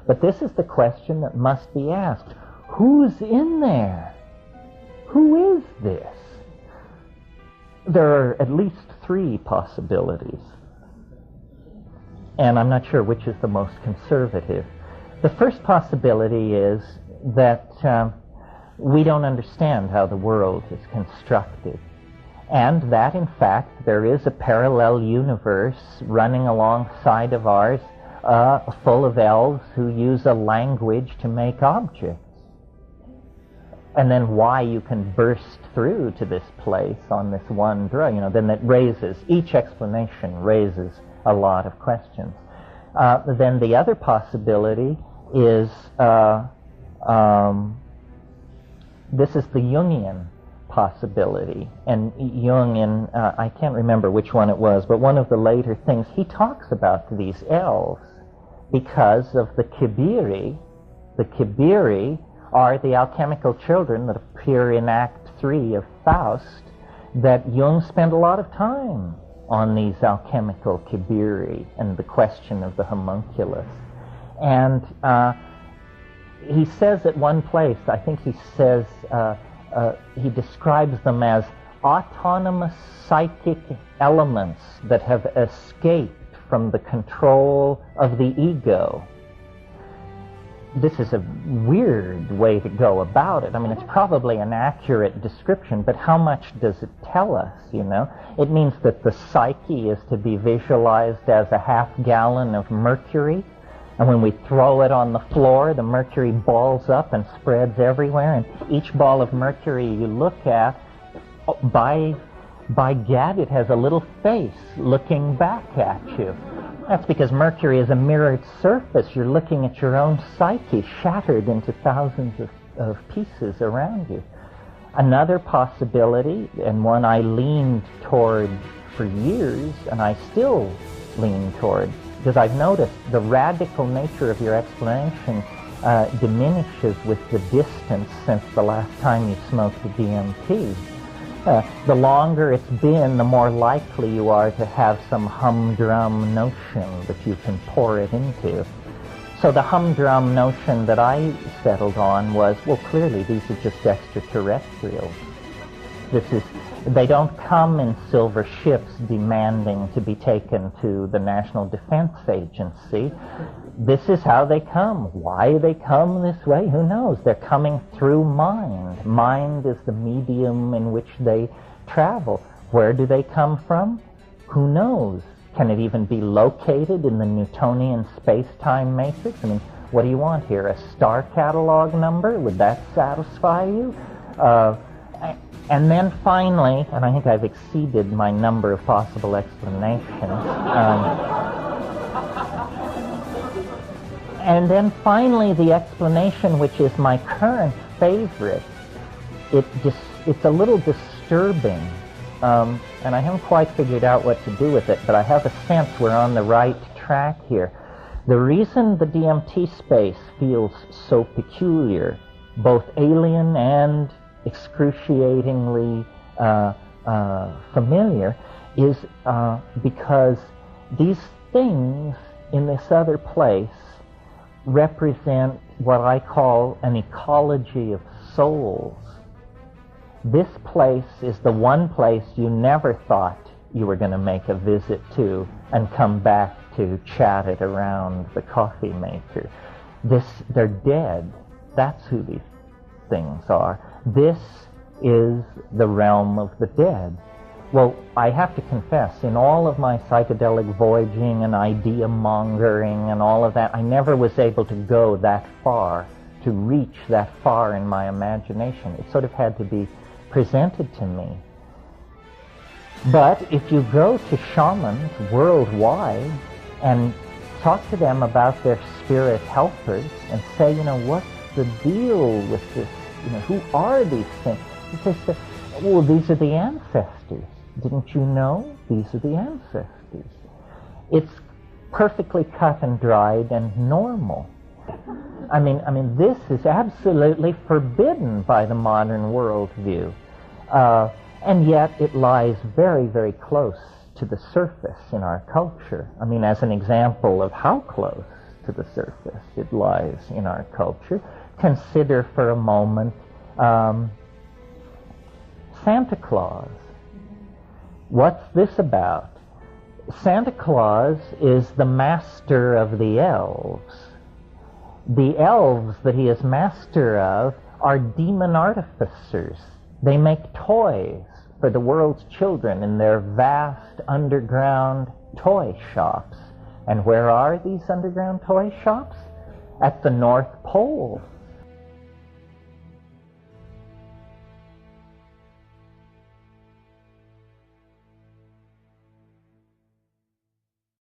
But this is the question that must be asked. Who's in there? Who is this? There are at least 3 possibilities. And I'm not sure which is the most conservative. The first possibility is that we don't understand how the world is constructed, and that, in fact, there is a parallel universe running alongside of ours, full of elves who use a language to make objects. And then why you can burst through to this place on this one drug, then that raises, each explanation raises a lot of questions. Then the other possibility is, this is the Jungian possibility. And Jung, I can't remember which one it was, but one of the later things, he talks about these elves because of the Kibiri. The Kibiri are the alchemical children that appear in Act 3 of Faust, that Jung spent a lot of time on these alchemical Kibiri and the question of the homunculus. And he says at one place, I think he says, he describes them as autonomous psychic elements that have escaped from the control of the ego. This is a weird way to go about it. I mean, it's probably an accurate description, but how much does it tell us, It means that the psyche is to be visualized as a half-gallon of mercury, and when we throw it on the floor, the mercury balls up and spreads everywhere, and each ball of mercury you look at, by gad, it has a little face looking back at you. That's because mercury is a mirrored surface. You're looking at your own psyche shattered into thousands of pieces around you. Another possibility, and one I leaned toward for years, and I still lean toward, because I've noticed the radical nature of your explanation diminishes with the distance since the last time you smoked the DMT. The longer it's been, the more likely you are to have some humdrum notion that you can pour it into. So the humdrum notion that I settled on was, well, clearly these are just extraterrestrials. They don't come in silver ships demanding to be taken to the National Defense Agency. This is how they come. Why they come this way, who knows? They're coming through mind. Mind is the medium in which they travel. Where do they come from? Who knows? Can it even be located in the Newtonian space-time matrix? I mean, what do you want here? A star catalog number? Would that satisfy you? And then finally, and I think I've exceeded my number of possible explanations, and then finally the explanation, which is my current favorite, it's a little disturbing, and I haven't quite figured out what to do with it, but I have a sense we're on the right track here. The reason the DMT space feels so peculiar, both alien and excruciatingly familiar, is because these things in this other place represent what I call an ecology of souls. This place is the one place you never thought you were going to make a visit to and come back to chat it around the coffee maker. They're dead. That's who these things are. This is the realm of the dead. Well, I have to confess, in all of my psychedelic voyaging and idea mongering and all of that, I never was able to go that far, to reach that far in my imagination. It sort of had to be presented to me. But if you go to shamans worldwide and talk to them about their spirit helpers and say, what's the deal with this? Who are these things? They say, well, these are the ancestors. Didn't you know? These are the ancestors. It's perfectly cut and dried and normal. I mean, this is absolutely forbidden by the modern worldview. And yet it lies very, very close to the surface in our culture. I mean, as an example of how close to the surface. It lies in our culture. Consider for a moment Santa Claus. What's this about? Santa Claus is the master of the elves. The elves that he is master of are demon artificers. They make toys for the world's children in their vast underground toy shops. And where are these underground toy shops? At the North Pole.